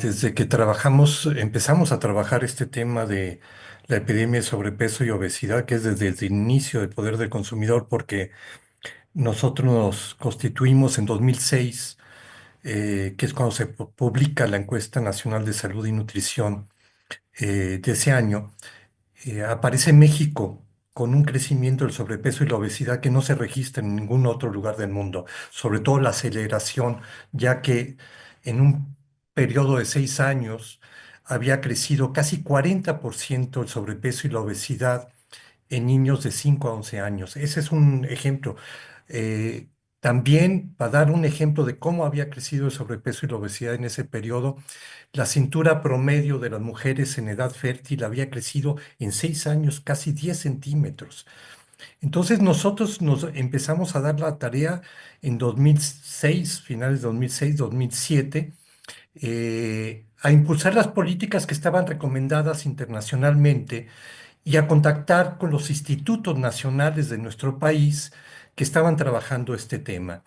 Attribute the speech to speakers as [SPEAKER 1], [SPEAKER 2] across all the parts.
[SPEAKER 1] desde que empezamos a trabajar este tema de la epidemia de sobrepeso y obesidad, que es desde el inicio del poder del consumidor, porque nosotros nos constituimos en 2006, que es cuando se publica la encuesta nacional de salud y nutrición de ese año. Aparece México con un crecimiento del sobrepeso y la obesidad que no se registra en ningún otro lugar del mundo, sobre todo la aceleración, ya que en un periodo de 6 años había crecido casi 40% el sobrepeso y la obesidad en niños de 5 a 11 años. Ese es un ejemplo. Eh, También, para dar un ejemplo de cómo había crecido el sobrepeso y la obesidad en ese periodo, la cintura promedio de las mujeres en edad fértil había crecido en 6 años casi 10 centímetros. Entonces nosotros nos empezamos a dar la tarea en 2006, finales de 2006, 2007, a impulsar las políticas que estaban recomendadas internacionalmente y a contactar con los institutos nacionales de nuestro país que estaban trabajando este tema.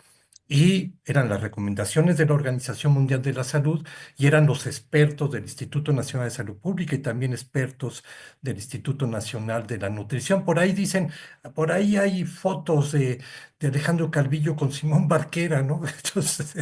[SPEAKER 1] Y eran las recomendaciones de la Organización Mundial de la Salud y eran los expertos del Instituto Nacional de Salud Pública y también expertos del Instituto Nacional de la Nutrición. Por ahí dicen, por ahí hay fotos de Alejandro Calvillo con Simón Barquera, ¿no? Entonces,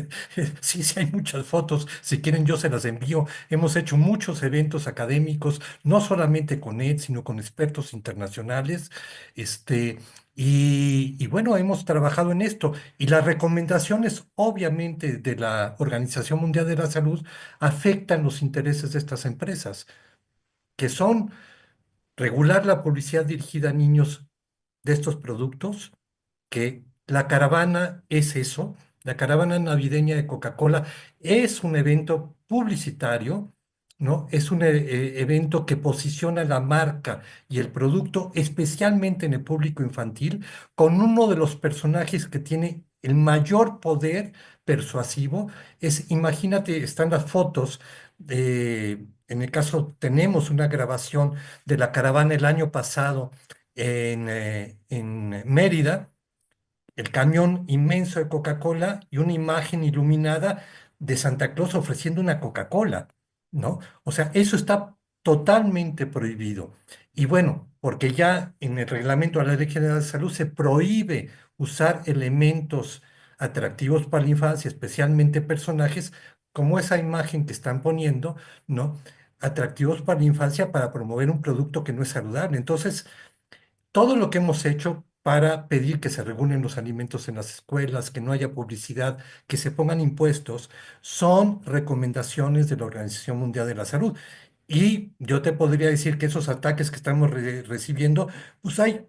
[SPEAKER 1] sí, sí hay muchas fotos. Si quieren, yo se las envío. Hemos hecho muchos eventos académicos, no solamente con él, sino con expertos internacionales. Este, y bueno, hemos trabajado en esto. Y las recomendaciones, obviamente, de la Organización Mundial de la Salud afectan los intereses de estas empresas, que son regular la publicidad dirigida a niños de estos productos, que la caravana es eso. La caravana navideña de Coca-Cola es un evento publicitario, ¿no? Es un evento que posiciona la marca y el producto, especialmente en el público infantil, con uno de los personajes que tiene el mayor poder persuasivo. Imagínate, están las fotos. En el caso, tenemos una grabación de la caravana el año pasado en Mérida, el camión inmenso de Coca-Cola y una imagen iluminada de Santa Claus ofreciendo una Coca-Cola, ¿no? O sea, eso está totalmente prohibido. Y bueno, porque ya en el reglamento de la Ley General de Salud se prohíbe usar elementos atractivos para la infancia, especialmente personajes como esa imagen que están poniendo, ¿no? Atractivos para la infancia para promover un producto que no es saludable. Entonces, todo lo que hemos hecho para pedir que se regulen los alimentos en las escuelas, que no haya publicidad, que se pongan impuestos, son recomendaciones de la Organización Mundial de la Salud. Y yo te podría decir que esos ataques que estamos recibiendo, pues hay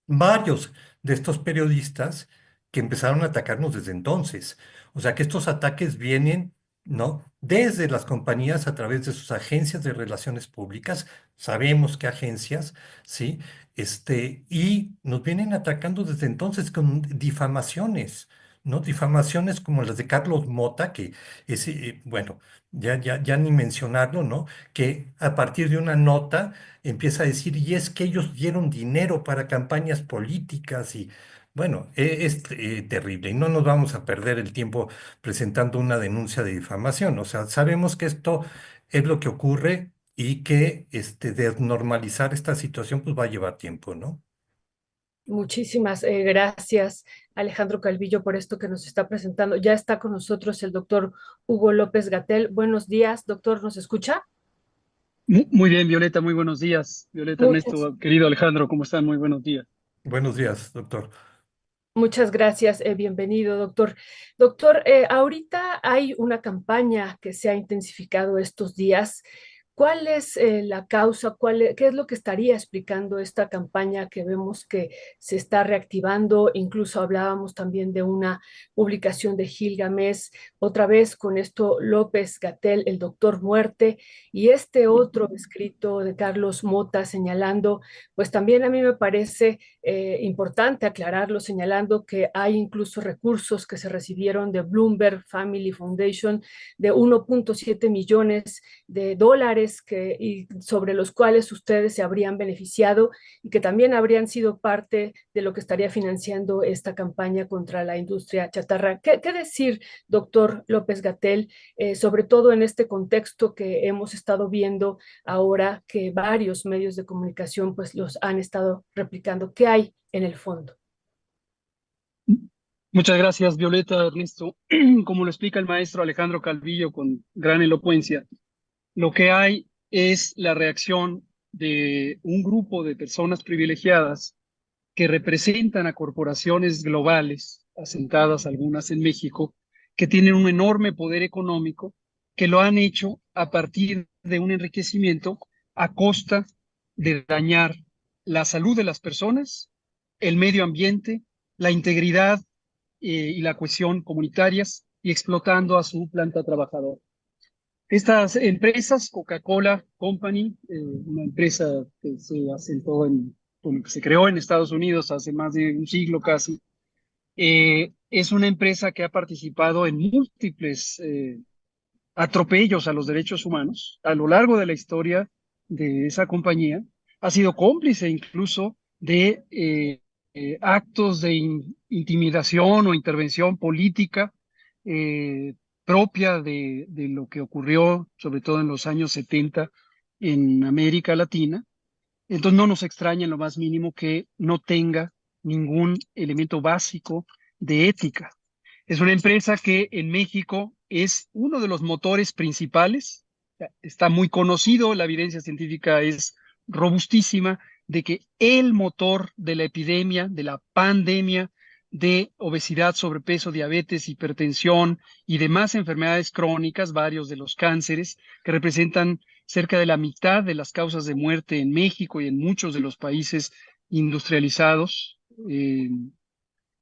[SPEAKER 1] varios de estos periodistas que empezaron a atacarnos desde entonces. O sea que estos ataques vienen, ¿no? Desde las compañías a través de sus agencias de relaciones públicas, sabemos qué agencias, ¿sí? Y nos vienen atacando desde entonces con difamaciones, ¿no? Difamaciones como las de Carlos Mota, que es, bueno, ya ni mencionarlo, ¿no? Que a partir de una nota empieza a decir, y es que ellos dieron dinero para campañas políticas y bueno, es terrible y no nos vamos a perder el tiempo presentando una denuncia de difamación. O sea, sabemos que esto es lo que ocurre y que desnormalizar esta situación pues va a llevar tiempo, ¿no?
[SPEAKER 2] Muchísimas gracias, Alejandro Calvillo, por esto que nos está presentando. Ya está con nosotros el doctor Hugo López Gatell. Buenos días, doctor, ¿nos escucha?
[SPEAKER 3] Muy bien, Violeta, muy buenos días. Violeta,
[SPEAKER 2] Muchas,
[SPEAKER 3] Ernesto, querido Alejandro, ¿cómo están? Muy buenos días.
[SPEAKER 1] Buenos días, doctor.
[SPEAKER 2] muchas gracias. Bienvenido, doctor. Doctor, ahorita hay una campaña que se ha intensificado estos días. ¿Cuál es la causa? ¿Qué es lo que estaría explicando esta campaña que vemos que se está reactivando? Incluso hablábamos también de una publicación de Gilgamesh, otra vez con esto López Gatell, el doctor muerte, y este otro escrito de Carlos Mota señalando, pues también a mí me parece importante aclararlo, señalando que hay incluso recursos que se recibieron de Bloomberg Family Foundation de 1.7 millones de dólares sectores y sobre los cuales ustedes se habrían beneficiado y que también habrían sido parte de lo que estaría financiando esta campaña contra la industria chatarra. ¿Qué decir, doctor López-Gatell, sobre todo en este contexto que hemos estado viendo ahora que varios medios de comunicación pues los han estado replicando? ¿Qué hay en el fondo?
[SPEAKER 3] Muchas gracias, Violeta, Ernesto. Como lo explica el maestro Alejandro Calvillo con gran elocuencia, lo que hay es la reacción de un grupo de personas privilegiadas que representan a corporaciones globales, asentadas algunas en México, que tienen un enorme poder económico, que lo han hecho a partir de un enriquecimiento a costa de dañar la salud de las personas, el medio ambiente, la integridad y la cohesión comunitarias y explotando a su planta trabajadora. Estas empresas, Coca-Cola Company, una empresa que se asentó bueno, que se creó en Estados Unidos hace más de un siglo casi, es una empresa que ha participado en múltiples atropellos a los derechos humanos a lo largo de la historia de esa compañía. Ha sido cómplice incluso de actos de intimidación o intervención política eh, propia de lo que ocurrió, sobre todo en los años 70 en América Latina. Entonces no nos extraña en lo más mínimo que no tenga ningún elemento básico de ética. Es una empresa que en México es uno de los motores principales. Está muy conocido, la evidencia científica es robustísima de que el motor de la epidemia, de la pandemia de obesidad, sobrepeso, diabetes, hipertensión y demás enfermedades crónicas, varios de los cánceres, que representan cerca de la mitad de las causas de muerte en México y en muchos de los países industrializados,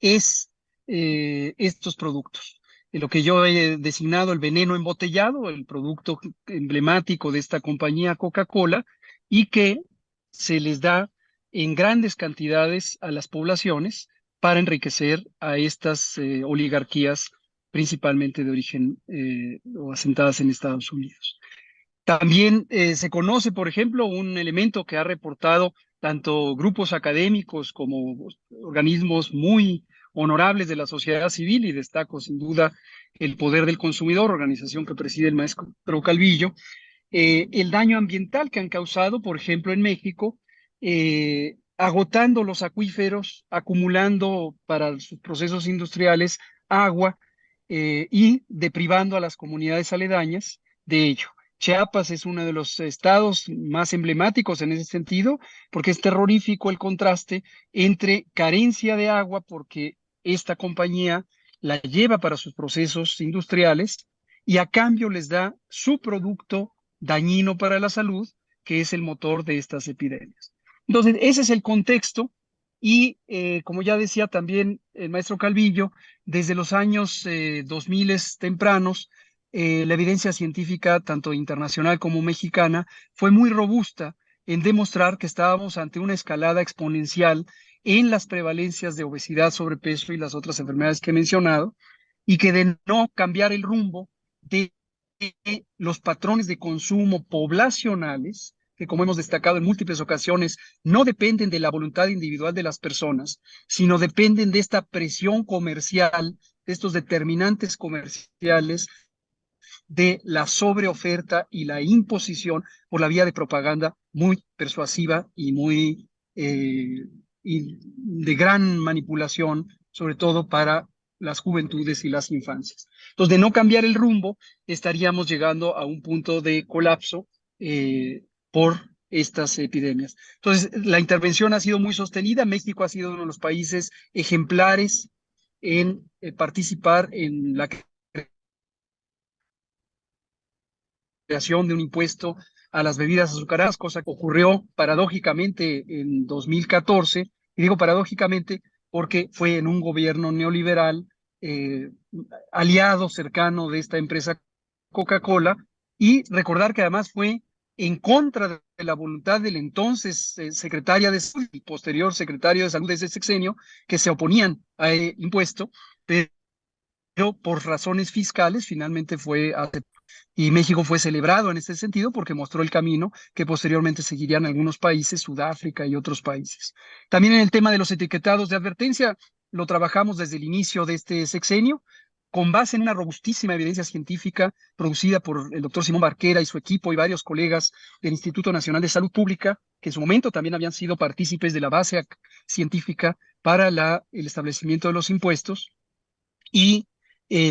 [SPEAKER 3] es estos productos. Lo que yo he designado el veneno embotellado, el producto emblemático de esta compañía Coca-Cola, y que se les da en grandes cantidades a las poblaciones para enriquecer a estas oligarquías, principalmente de origen o asentadas en Estados Unidos. También se conoce, por ejemplo, un elemento que ha reportado tanto grupos académicos como organismos muy honorables de la sociedad civil, y destaco sin duda el Poder del Consumidor, organización que preside el maestro Calvillo, el daño ambiental que han causado, por ejemplo, en México, agotando los acuíferos, acumulando para sus procesos industriales agua y deprivando a las comunidades aledañas de ello. Chiapas es uno de los estados más emblemáticos en ese sentido, porque es terrorífico el contraste entre carencia de agua, porque esta compañía la lleva para sus procesos industriales y a cambio les da su producto dañino para la salud, que es el motor de estas epidemias. Entonces, ese es el contexto y, como ya decía también el maestro Calvillo, desde los años 2000 tempranos, la evidencia científica, tanto internacional como mexicana, fue muy robusta en demostrar que estábamos ante una escalada exponencial en las prevalencias de obesidad, sobrepeso y las otras enfermedades que he mencionado, y que de no cambiar el rumbo de los patrones de consumo poblacionales, que como hemos destacado en múltiples ocasiones, no dependen de la voluntad individual de las personas, sino dependen de esta presión comercial, de estos determinantes comerciales, de la sobreoferta y la imposición por la vía de propaganda muy persuasiva y muy y de gran manipulación, sobre todo para las juventudes y las infancias. Entonces, de no cambiar el rumbo, estaríamos llegando a un punto de colapso por estas epidemias. Entonces, la intervención ha sido muy sostenida. México ha sido uno de los países ejemplares en participar en la creación de un impuesto a las bebidas azucaradas, cosa que ocurrió paradójicamente en 2014, y digo paradójicamente porque fue en un gobierno neoliberal eh, aliado cercano de esta empresa Coca-Cola, y recordar que además fue en contra de la voluntad del entonces secretaria de Salud y posterior secretario de Salud de ese sexenio, que se oponían a el impuesto, pero por razones fiscales finalmente fue aceptado. Y México fue celebrado en este sentido porque mostró el camino que posteriormente seguirían algunos países, Sudáfrica y otros países. También en el tema de los etiquetados de advertencia, lo trabajamos desde el inicio de este sexenio, con base en una robustísima evidencia científica producida por el doctor Simón Barquera y su equipo y varios colegas del Instituto Nacional de Salud Pública, que en su momento también habían sido partícipes de la base científica para el establecimiento de los impuestos. Y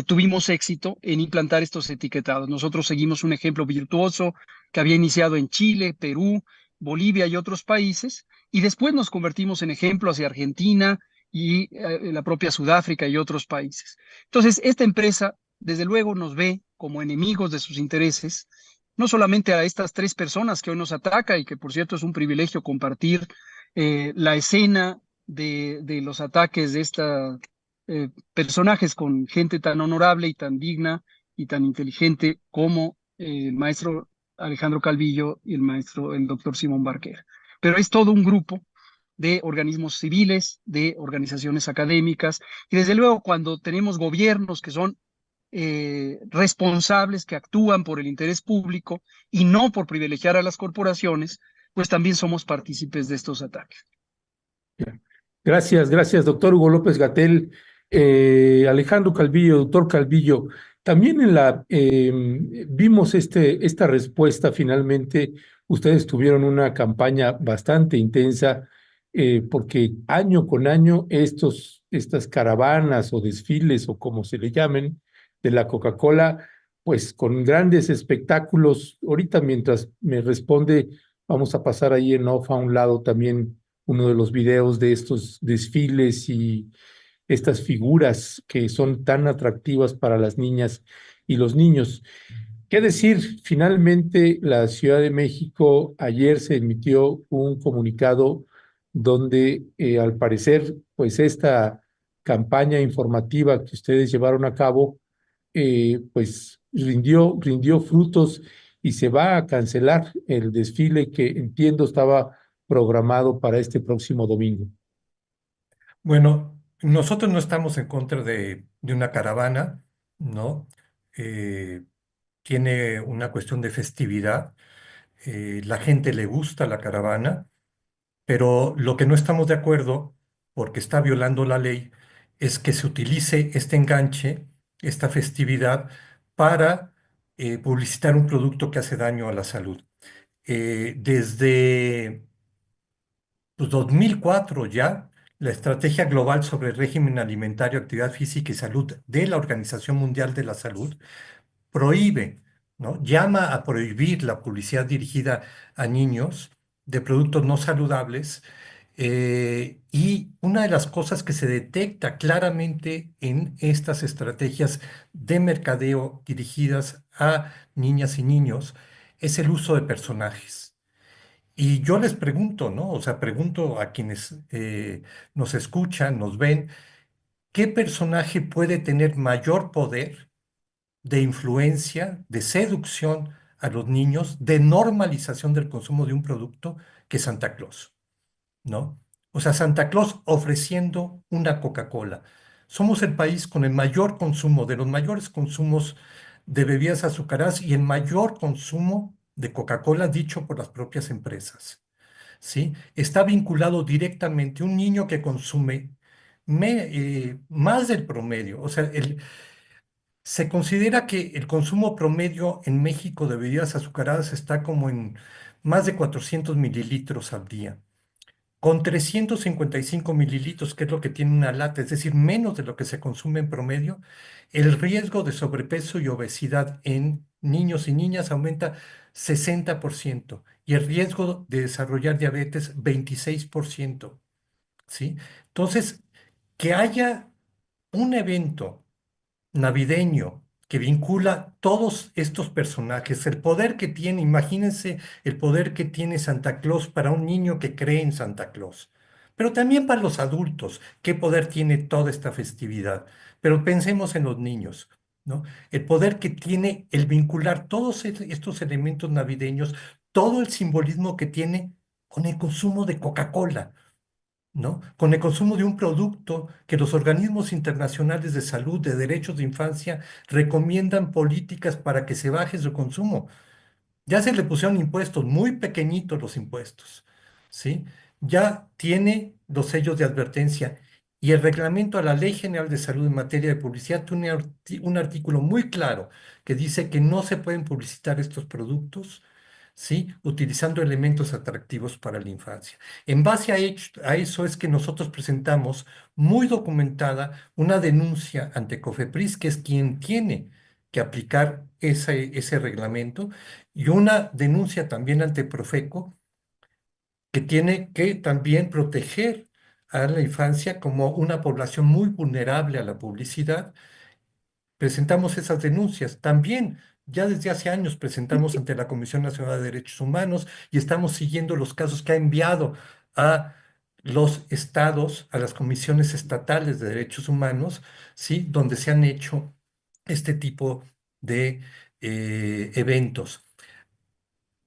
[SPEAKER 3] tuvimos éxito en implantar estos etiquetados. Nosotros seguimos un ejemplo virtuoso que había iniciado en Chile, Perú, Bolivia y otros países, y después nos convertimos en ejemplo hacia Argentina y la propia Sudáfrica y otros países. Entonces, esta empresa, desde luego, nos ve como enemigos de sus intereses, no solamente a estas tres personas que hoy nos ataca y que, por cierto, es un privilegio compartir la escena de los ataques de esta personajes con gente tan honorable y tan digna y tan inteligente como el maestro Alejandro Calvillo y el doctor Simón Barquer. Pero es todo un grupo de organismos civiles, de organizaciones académicas, y desde luego cuando tenemos gobiernos que son responsables, que actúan por el interés público y no por privilegiar a las corporaciones, pues también somos partícipes de estos ataques.
[SPEAKER 4] Gracias, gracias, doctor Hugo López Gatell. Alejandro Calvillo, doctor Calvillo, también vimos esta respuesta finalmente. Ustedes tuvieron una campaña bastante intensa porque año con año estas caravanas o desfiles o como se le llamen de la Coca-Cola, pues con grandes espectáculos. Ahorita mientras me responde, vamos a pasar ahí en off a un lado también uno de los videos de estos desfiles y estas figuras que son tan atractivas para las niñas y los niños. ¿Qué decir? Finalmente, la Ciudad de México ayer se emitió un comunicado donde al parecer, pues esta campaña informativa que ustedes llevaron a cabo, pues rindió frutos y se va a cancelar el desfile que entiendo estaba programado para este próximo domingo.
[SPEAKER 1] Bueno, nosotros no estamos en contra de una caravana, ¿no? Eh, Tiene una cuestión de festividad. La gente le gusta la caravana, pero lo que no estamos de acuerdo, porque está violando la ley, es que se utilice este enganche, esta festividad, para publicitar un producto que hace daño a la salud. Desde 2004 ya, la Estrategia Global sobre el Régimen Alimentario, Actividad Física y Salud de la Organización Mundial de la Salud prohíbe, ¿no? Llama a prohibir la publicidad dirigida a niños de productos no saludables. Y una de las cosas que se detecta claramente en estas estrategias de mercadeo dirigidas a niñas y niños es el uso de personajes. Y yo les pregunto, ¿no? O sea, pregunto a quienes nos escuchan, nos ven, ¿qué personaje puede tener mayor poder de influencia, de seducción a los niños, de normalización del consumo de un producto que Santa Claus, ¿no? O sea, Santa Claus ofreciendo una Coca-Cola. Somos el país con el mayor consumo, de los mayores consumos de bebidas azucaradas y el mayor consumo de Coca-Cola dicho por las propias empresas, ¿sí? Está vinculado directamente un niño que consume más del promedio. O sea, se considera que el consumo promedio en México de bebidas azucaradas está como en más de 400 mililitros al día. Con 355 mililitros, que es lo que tiene una lata, es decir, menos de lo que se consume en promedio, el riesgo de sobrepeso y obesidad en niños y niñas aumenta 60% y el riesgo de desarrollar diabetes 26%, ¿sí? Entonces, que haya un evento navideño que vincula todos estos personajes, el poder que tiene, imagínense el poder que tiene Santa Claus para un niño que cree en Santa Claus, pero también para los adultos, qué poder tiene toda esta festividad. Pero pensemos en los niños, ¿no? El poder que tiene el vincular todos estos elementos navideños, todo el simbolismo que tiene con el consumo de Coca-Cola. ¿no? Con el consumo de un producto que los organismos internacionales de salud, de derechos de infancia, recomiendan políticas para que se baje su consumo. Ya se le pusieron impuestos, muy pequeñitos los impuestos, ¿sí? Ya tiene los sellos de advertencia y el reglamento a la Ley General de Salud en materia de publicidad tiene un artículo muy claro que dice que no se pueden publicitar estos productos, ¿sí? Utilizando elementos atractivos para la infancia. En base a eso es que nosotros presentamos muy documentada una denuncia ante COFEPRIS, que es quien tiene que aplicar ese reglamento, y una denuncia también ante Profeco, que tiene que también proteger a la infancia como una población muy vulnerable a la publicidad. Presentamos esas denuncias. También, ya desde hace años presentamos ante la Comisión Nacional de Derechos Humanos y estamos siguiendo los casos que ha enviado a los estados, a las comisiones estatales de derechos humanos, ¿sí? Donde se han hecho este tipo de eventos.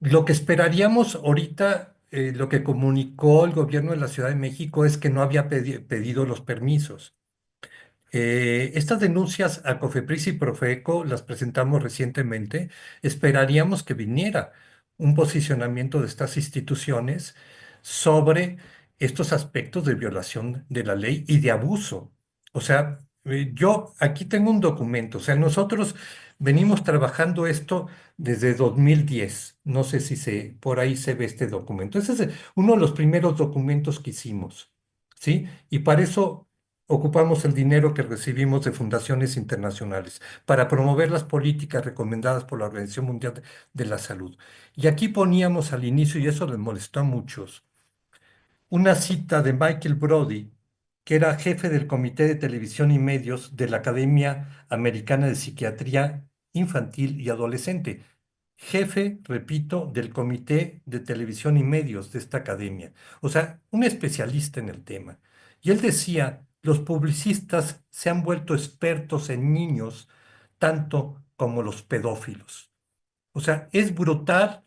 [SPEAKER 1] Lo que esperaríamos ahorita, lo que comunicó el gobierno de la Ciudad de México es que no había pedido los permisos. Estas denuncias a COFEPRIS y Profeco las presentamos recientemente. Esperaríamos que viniera un posicionamiento de estas instituciones sobre estos aspectos de violación de la ley y de abuso. O sea, yo aquí tengo un documento. O sea, nosotros venimos trabajando esto desde 2010. No sé si por ahí se ve este documento. Ese es uno de los primeros documentos que hicimos. ¿Sí? Y para eso ocupamos el dinero que recibimos de fundaciones internacionales para promover las políticas recomendadas por la Organización Mundial de la Salud. Y aquí poníamos al inicio, y eso les molestó a muchos, una cita de Michael Brody, que era jefe del Comité de Televisión y Medios de la Academia Americana de Psiquiatría Infantil y Adolescente. Jefe, repito, del Comité de Televisión y Medios de esta academia. O sea, un especialista en el tema. Y él decía, los publicistas se han vuelto expertos en niños tanto como los pedófilos. O sea, es brutal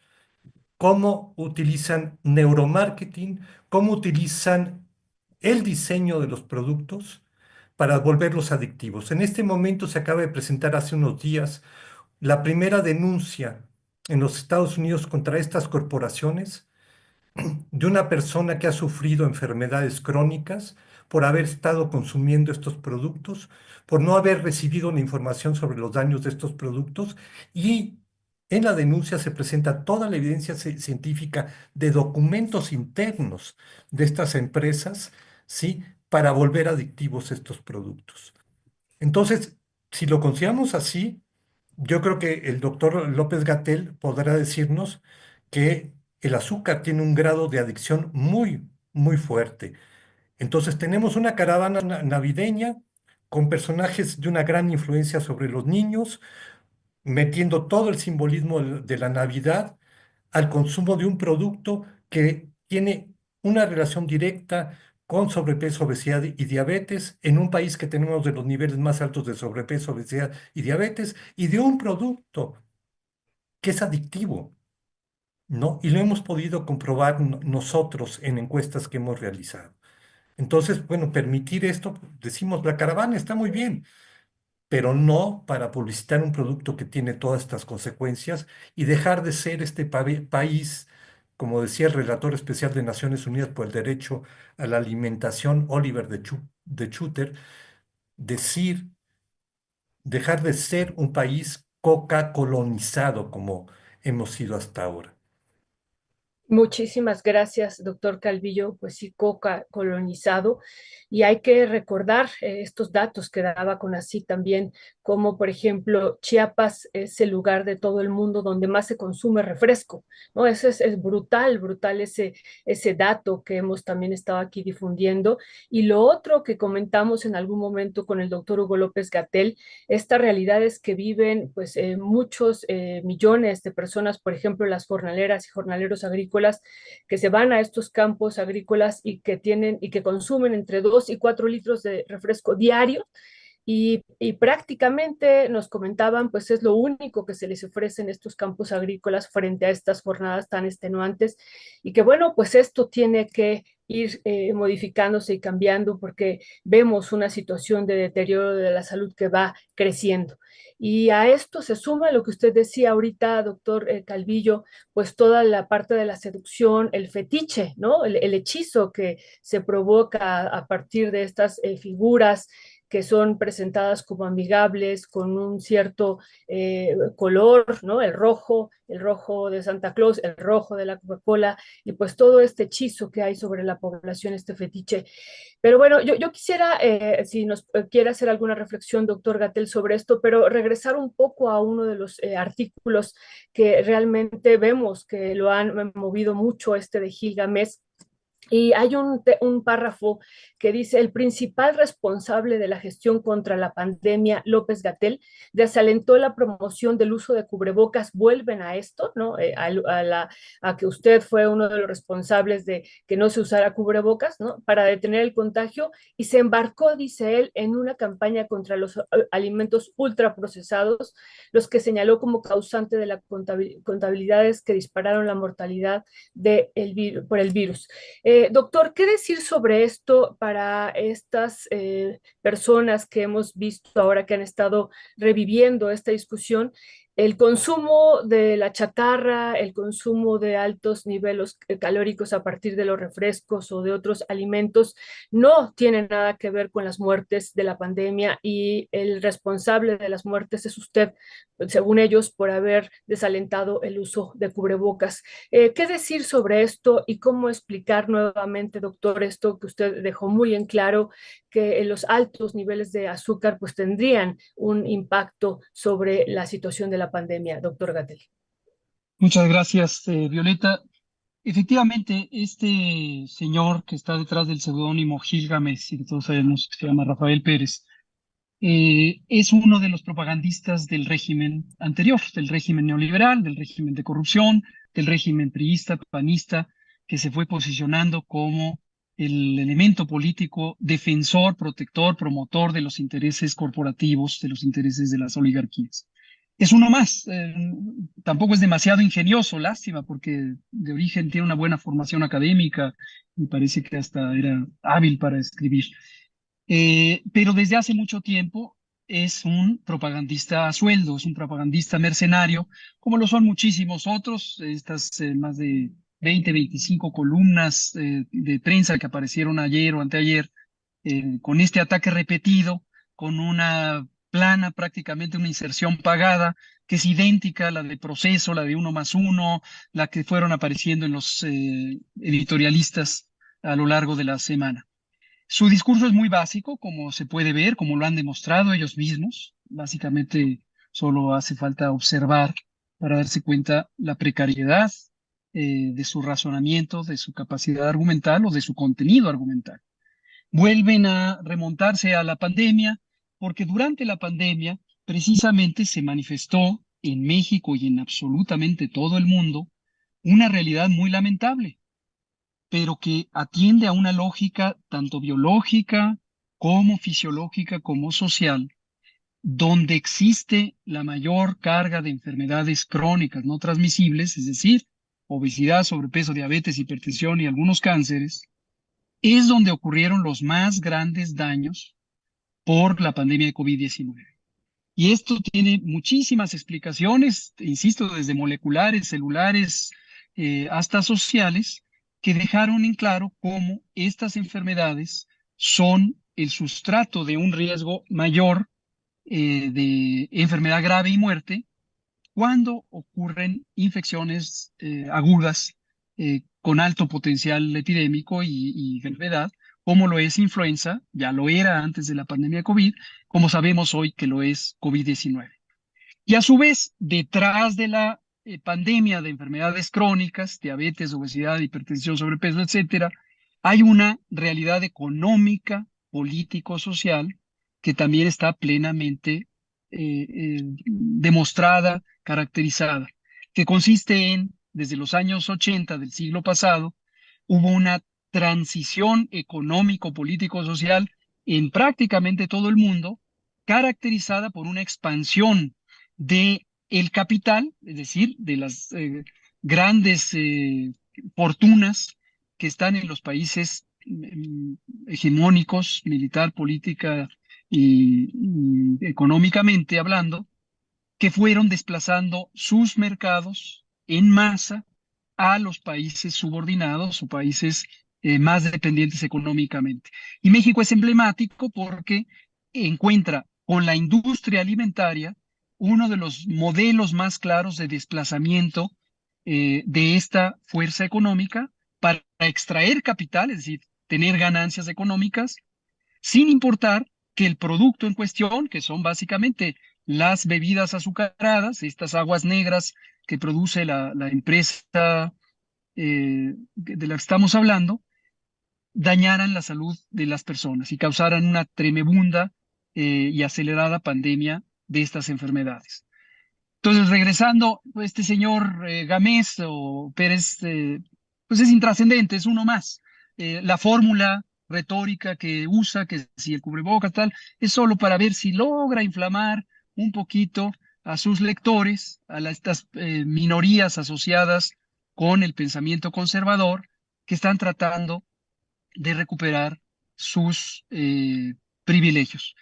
[SPEAKER 1] cómo utilizan neuromarketing, cómo utilizan el diseño de los productos para volverlos adictivos. En este momento se acaba de presentar hace unos días la primera denuncia en los Estados Unidos contra estas corporaciones de una persona que ha sufrido enfermedades crónicas por haber estado consumiendo estos productos, por no haber recibido la información sobre los daños de estos productos y en la denuncia se presenta toda la evidencia científica de documentos internos de estas empresas, ¿sí? Para volver adictivos estos productos. Entonces, si lo consideramos así, yo creo que el doctor López-Gatell podrá decirnos que el azúcar tiene un grado de adicción muy, muy fuerte. Entonces tenemos una caravana navideña con personajes de una gran influencia sobre los niños, metiendo todo el simbolismo de la Navidad al consumo de un producto que tiene una relación directa con sobrepeso, obesidad y diabetes, en un país que tenemos de los niveles más altos de sobrepeso, obesidad y diabetes, y de un producto que es adictivo, ¿no? Y lo hemos podido comprobar nosotros en encuestas que hemos realizado. Entonces, bueno, permitir esto, decimos, la caravana está muy bien, pero no para publicitar un producto que tiene todas estas consecuencias y dejar de ser este país, como decía el relator especial de Naciones Unidas por el Derecho a la Alimentación, Oliver de Schutter, decir, dejar de ser un país coca colonizado como hemos sido hasta ahora.
[SPEAKER 2] Muchísimas gracias, doctor Calvillo. Pues sí, coca colonizado. Y hay que recordar estos datos que daba CONACYT también, como por ejemplo Chiapas es el lugar de todo el mundo donde más se consume refresco, ¿no? Eso es brutal, brutal ese dato que hemos también estado aquí difundiendo. Y lo otro que comentamos en algún momento con el doctor Hugo López-Gatell, esta realidad es que viven pues muchos millones de personas, por ejemplo, las jornaleras y jornaleros agrícolas, que se van a estos campos agrícolas y que tienen y que consumen entre 2 y 4 litros de refresco diario y prácticamente nos comentaban, pues es lo único que se les ofrece en estos campos agrícolas frente a estas jornadas tan extenuantes y que bueno, pues esto tiene que ir modificándose y cambiando porque vemos una situación de deterioro de la salud que va creciendo. Y a esto se suma lo que usted decía ahorita, doctor Calvillo, pues toda la parte de la seducción, el fetiche, ¿no? El hechizo que se provoca a partir de estas figuras que son presentadas como amigables, con un cierto color, ¿no? El rojo de Santa Claus, el rojo de la Coca-Cola, y pues todo este hechizo que hay sobre la población, este fetiche. Pero bueno, yo quisiera, si nos quiere hacer alguna reflexión, doctor Gatell, sobre esto, pero regresar un poco a uno de los artículos que realmente vemos que lo han movido mucho, este de Gilgamesh, y hay un párrafo que dice, el principal responsable de la gestión contra la pandemia, López-Gatell, desalentó la promoción del uso de cubrebocas. Vuelven a esto, ¿no? A que usted fue uno de los responsables de que no se usara cubrebocas, ¿no? Para detener el contagio y se embarcó, dice él, en una campaña contra los alimentos ultraprocesados, los que señaló como causante de las contabilidades que dispararon la mortalidad por el virus. Doctor, ¿qué decir sobre esto para estas personas que hemos visto ahora que han estado reviviendo esta discusión? El consumo de la chatarra, el consumo de altos niveles calóricos a partir de los refrescos o de otros alimentos no tiene nada que ver con las muertes de la pandemia y el responsable de las muertes es usted, según ellos, por haber desalentado el uso de cubrebocas. ¿Qué decir sobre esto y cómo explicar nuevamente, doctor, esto que usted dejó muy en claro, que los altos niveles de azúcar pues tendrían un impacto sobre la situación de la pandemia, doctor Gatell?
[SPEAKER 3] Muchas gracias, Violeta. Efectivamente, este señor que está detrás del seudónimo Gilgamesh, y que todos sabemos que se llama Rafael Pérez, es uno de los propagandistas del régimen anterior, del régimen neoliberal, del régimen de corrupción, del régimen priista, panista, que se fue posicionando como el elemento político defensor, protector, promotor de los intereses corporativos, de los intereses de las oligarquías. Es uno más, tampoco es demasiado ingenioso, lástima, porque de origen tiene una buena formación académica y parece que hasta era hábil para escribir. Pero desde hace mucho tiempo es un propagandista a sueldo, es un propagandista mercenario, como lo son muchísimos otros, estas más de 20, 25 columnas de prensa que aparecieron ayer o anteayer, con este ataque repetido, con una plana, prácticamente una inserción pagada, que es idéntica a la de Proceso, la de 1+1, la que fueron apareciendo en los editorialistas a lo largo de la semana. Su discurso es muy básico, como se puede ver, como lo han demostrado ellos mismos. Básicamente solo hace falta observar para darse cuenta la precariedad de su razonamiento, de su capacidad argumental o de su contenido argumental. Vuelven a remontarse a la pandemia, porque durante la pandemia precisamente se manifestó en México y en absolutamente todo el mundo una realidad muy lamentable, pero que atiende a una lógica tanto biológica como fisiológica como social, donde existe la mayor carga de enfermedades crónicas no transmisibles, es decir, obesidad, sobrepeso, diabetes, hipertensión y algunos cánceres, es donde ocurrieron los más grandes daños por la pandemia de COVID-19. Y esto tiene muchísimas explicaciones, insisto, desde moleculares, celulares, hasta sociales, que dejaron en claro cómo estas enfermedades son el sustrato de un riesgo mayor de enfermedad grave y muerte cuando ocurren infecciones agudas con alto potencial epidémico y gravedad, como lo es influenza, ya lo era antes de la pandemia de COVID, como sabemos hoy que lo es COVID-19. Y a su vez, detrás de la pandemia de enfermedades crónicas, diabetes, obesidad, hipertensión, sobrepeso, etcétera, hay una realidad económica, político-social que también está plenamente demostrada, caracterizada, que consiste en, desde los años 80 del siglo pasado, hubo una transición económico, político, social en prácticamente todo el mundo, caracterizada por una expansión de el capital, es decir, de las grandes fortunas que están en los países hegemónicos, militar, política y económicamente hablando, que fueron desplazando sus mercados en masa a los países subordinados o países más dependientes económicamente. Y México es emblemático porque encuentra con la industria alimentaria uno de los modelos más claros de desplazamiento de esta fuerza económica para extraer capital, es decir, tener ganancias económicas, sin importar que el producto en cuestión, que son básicamente las bebidas azucaradas, estas aguas negras que produce la empresa de la que estamos hablando, dañaran la salud de las personas y causaran una tremenda y acelerada pandemia de estas enfermedades. Entonces, regresando, este señor Gamés o Pérez, pues es intrascendente, es uno más. La fórmula retórica que usa, que si el cubrebocas tal, es solo para ver si logra inflamar un poquito a sus lectores, estas minorías asociadas con el pensamiento conservador, que están tratando de recuperar sus privilegios.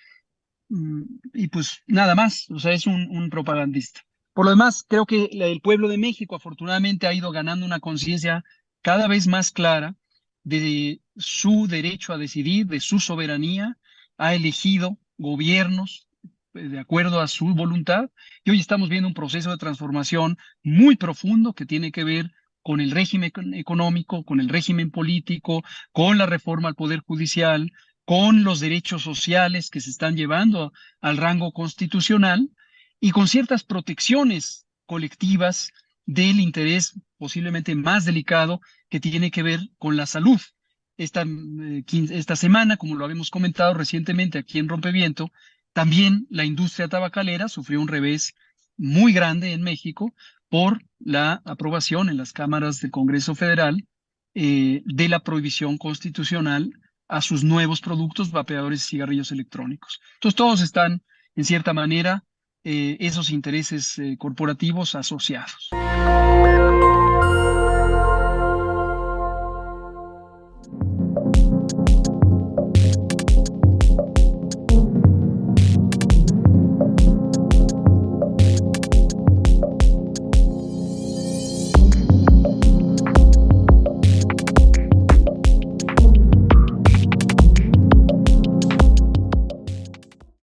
[SPEAKER 3] Y pues nada más, o sea, es un propagandista. Por lo demás, creo que el pueblo de México afortunadamente ha ido ganando una conciencia cada vez más clara de su derecho a decidir, de su soberanía, ha elegido gobiernos de acuerdo a su voluntad, y hoy estamos viendo un proceso de transformación muy profundo que tiene que ver con el régimen económico, con el régimen político, con la reforma al Poder Judicial, con los derechos sociales que se están llevando al rango constitucional y con ciertas protecciones colectivas del interés posiblemente más delicado que tiene que ver con la salud. Esta semana, como lo habíamos comentado recientemente aquí en Rompeviento, también la industria tabacalera sufrió un revés muy grande en México por la aprobación en las cámaras del Congreso Federal de la prohibición constitucional a sus nuevos productos, vapeadores y cigarrillos electrónicos. Entonces todos están, en cierta manera, esos intereses corporativos asociados.